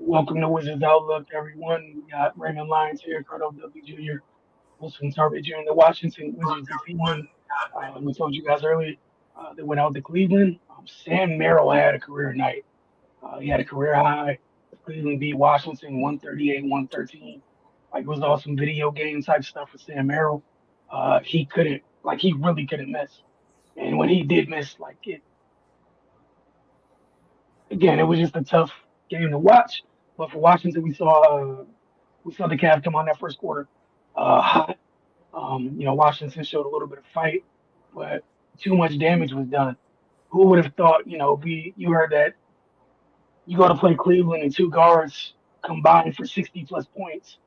Welcome to Wizards Outlook, everyone. We got Raymond Lyons here, Cardo W. Jr., Wilson Tarvey Jr., the Washington Wizards. If he won, we told you guys earlier, they went out to Cleveland. Sam Merrill had a career night. He had a career high. Cleveland beat Washington 138-113. Like, it was awesome video game type stuff for Sam Merrill. He really couldn't miss. And when he did miss, again, it was just a tough game to watch. But for Washington, we saw the Cavs come on that first quarter hot. Washington showed a little bit of fight, but too much damage was done. Who would have thought? You heard that you go to play Cleveland and two guards combined for 60 plus points.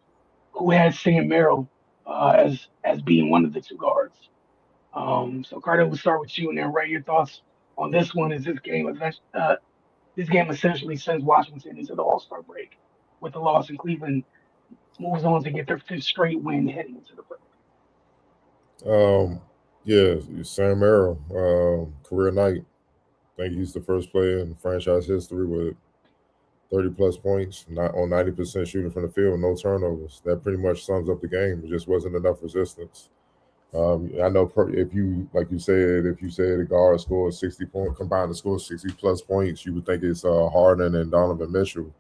Who had Sam Merrill as being one of the two guards? So Carter, we'll start with you, and then Ray, your thoughts on this one. Is this game essentially sends Washington into the All Star break with the loss, and Cleveland moves on to get their fifth straight win heading into the break. Um, yeah, Sam Merrill, career night. I think he's the first player in franchise history with 30 plus points, not on 90% shooting from the field, no turnovers. That pretty much sums up the game. It just wasn't enough resistance. I know if you, like you said, if you said a guard scores 60 points, combined to score 60 plus points, you would think it's Harden and Donovan Mitchell.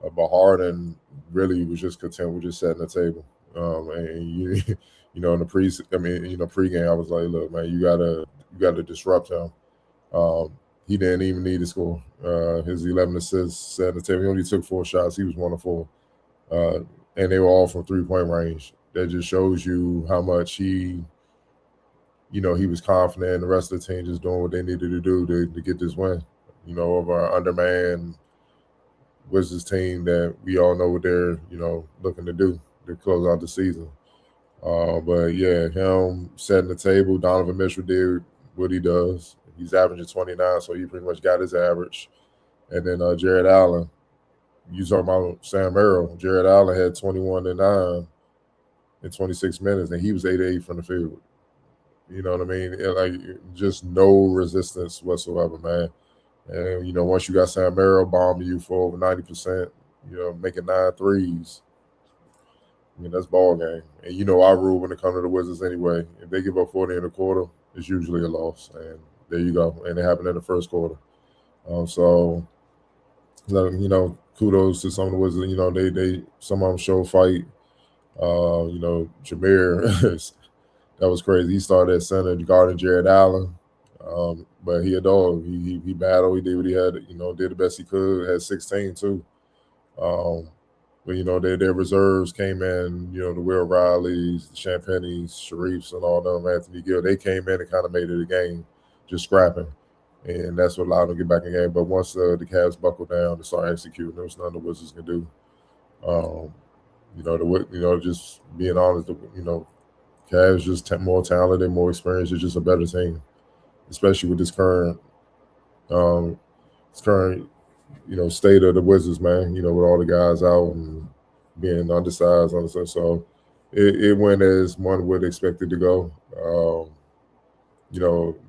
But Harden really was just content with just setting the table. And you, in the pregame, I was like, look, man, you gotta disrupt him. Um, he didn't even need to score. His 11 assists setting the table. He only took 4 shots. He was 1 of 4, uh, and they were all from 3 point range. That just shows you how much he was confident. The rest of the team just doing what they needed to do to get this win. Over an undermanned Wizards team that we all know what they're looking to do to close out the season. But yeah, him setting the table. Donovan Mitchell did what he does. He's averaging 29, so he pretty much got his average. And then Jared Allen. You talking about Sam Merrill? Jared Allen had 21 and 9 in 26 minutes, and he was 8 of 8 from the field. You know what I mean? Like, just no resistance whatsoever, man. And once you got Sam Merrill bombing you for over 90%, making 9 threes, I mean that's ball game. And our rule when it comes to the Wizards anyway. If they give up 40 in a quarter, it's usually a loss. And there you go. And it happened in the first quarter. So kudos to some of the Wizards. They some of them show fight. Jameer, that was crazy. He started at center guarding Jared Allen. But he a dog. He battled. He did what he had. Did the best he could. Had 16 too. Um, but their reserves came in. The Will Rileys, the Champagnes, Sharifs, and all them. Anthony Gill. They came in and kind of made it a game, just scrapping, and that's what allowed them to get back in the game. But once the Cavs buckled down to start executing, there was nothing the Wizards can do. Um, just being honest, Cavs just more talented, more experienced. It's just a better team, especially with um, this current, state of the Wizards, man. With all the guys out and being undersized, so it went as one would expect it to go.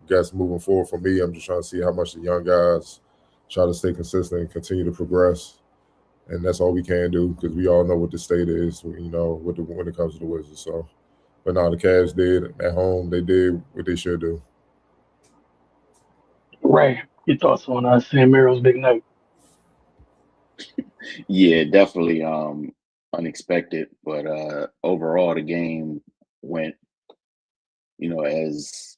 Guess moving forward for me, I'm just trying to see how much the young guys try to stay consistent and continue to progress, and that's all we can do because we all know what the state is, when it comes to the Wizards. So, but now the Cavs did at home, they did what they should do. Ray, your thoughts on Sam Merrill's big night? Yeah, definitely unexpected, but overall the game went, as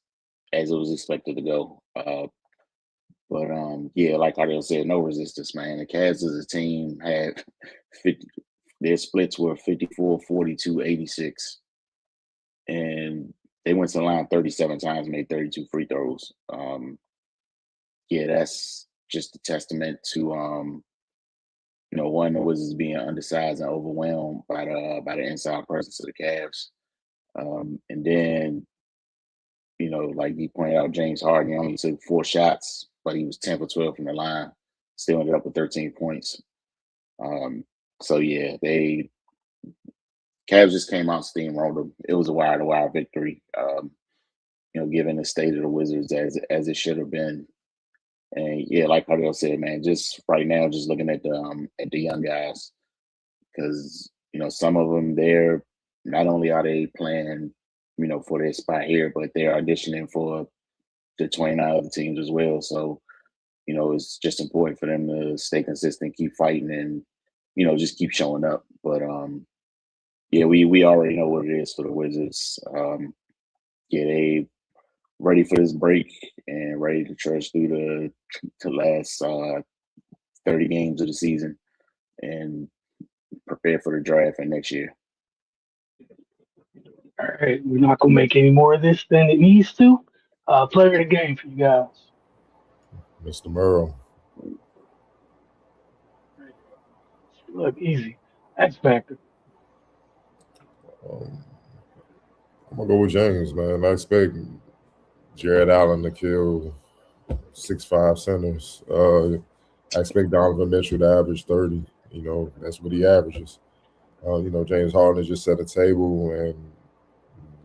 it was expected to go. But yeah, like Ardell said, no resistance, man. The Cavs as a team had 50, their splits were 54, 42, 86, and they went to the line 37 times, made 32 free throws. Yeah, that's just a testament to one of the Wizards being undersized and overwhelmed by the inside presence of the Cavs. And then, like you pointed out, James Harden only took 4 shots, but he was 10 for 12 from the line. Still ended up with 13 points. So yeah, they Cavs just came out steamrolled them. It was a wire to wire victory. Given the state of the Wizards as it should have been. And yeah, like Cardell said, man, just right now, just looking at the young guys, because some of them, they're not only are they playing, for their spot here, but they're auditioning for the 29 other teams as well. So it's just important for them to stay consistent, keep fighting, and just keep showing up. But yeah, we already know what it is for the Wizards. Yeah, they ready for this break and ready to trudge through the last 30 games of the season and prepare for the draft and next year. All right, we're not gonna make any more of this than it needs to. Player of the game for you guys. Mr. Merle. Right. Look, easy. Xfactor. Um, I'm gonna go with James, man. I expect Jared Allen to kill 6'5" centers. I expect Donovan Mitchell to average 30. That's what he averages. James Harden just set a table and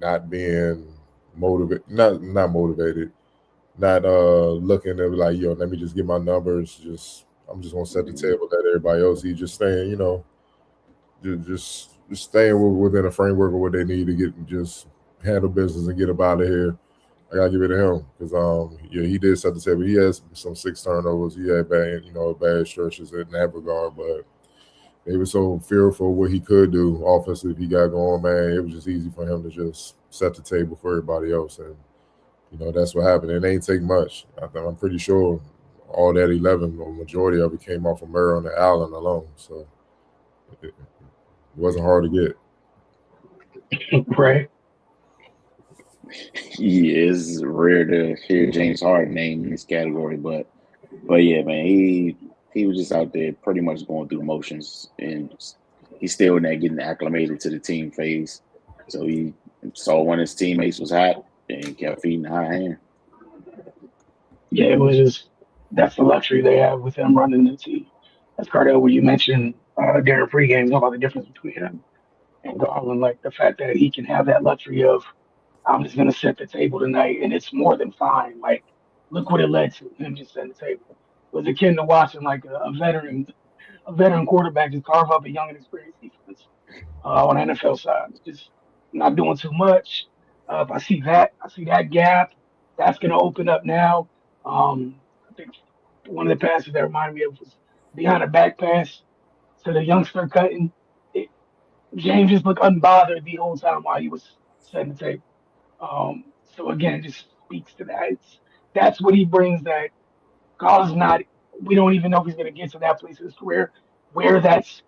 not being motivated, not motivated, not looking at like, let me just get my numbers. I'm just gonna set the table, let everybody else. He just staying, just staying within a framework of what they need to get, just handle business and get up out of here. I gotta give it to him because yeah, he did set the table. He has some 6 turnovers. He had bad stretches in that regard, but they were so fearful of what he could do offensively if he got going, man. It was just easy for him to just set the table for everybody else, and that's what happened. It ain't take much. I'm pretty sure all that 11, or majority of it, came off of Murray and Allen alone. So it wasn't hard to get. Right. Yeah, it's rare to hear James Harden name in this category, but yeah, man, he was just out there pretty much going through the motions, and he's still not getting acclimated to the team phase. So he saw when his teammates was hot and kept feeding the hot hand. Yeah, it was just that's the luxury they have with him running the team. That's Cardell, when you mentioned during pregame about the difference between him and Garland, like the fact that he can have that luxury of I'm just gonna set the table tonight, and it's more than fine. Like, look what it led to him just setting the table. It was akin to watching like a veteran quarterback just carve up a young and experienced defense on the NFL side. Just not doing too much. If I see that gap. That's gonna open up now. I think one of the passes that reminded me of was behind a back pass to the youngster cutting. It, James just looked unbothered the whole time while he was setting the table. So again, it just speaks to that. That's what he brings. That Carl's not. We don't even know if he's going to get to that place in his career where it's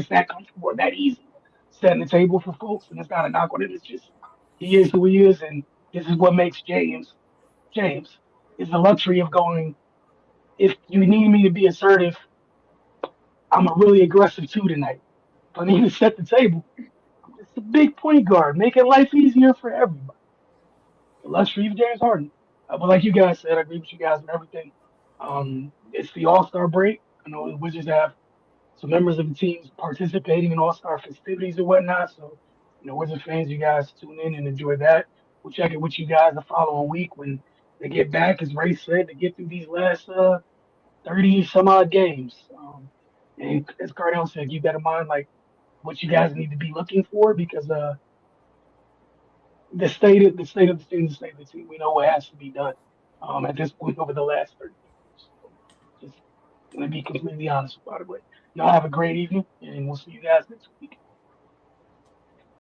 that comfortable or that easy setting the table for folks. And it's not a knock on it. It's just he is who he is, and this is what makes James James. Is the luxury of going. If you need me to be assertive, I'm a really aggressive too tonight. If I need to set the table, I'm just a big point guard, making life easier for everybody. The luxury of James Harden. But like you guys said, I agree with you guys on everything. It's the All Star break. I know the Wizards have some members of the teams participating in All Star festivities and whatnot. So, Wizard fans, you guys tune in and enjoy that. We'll check it with you guys the following week when they get back, as Ray said, to get through these last 30 some odd games. And as Cardell said, keep that in mind, like what you guys need to be looking for because the state of the team, the state of the team. We know what has to be done at this point over the last 30 years. Just gonna be completely honest about it. But y'all have a great evening, and we'll see you guys next week.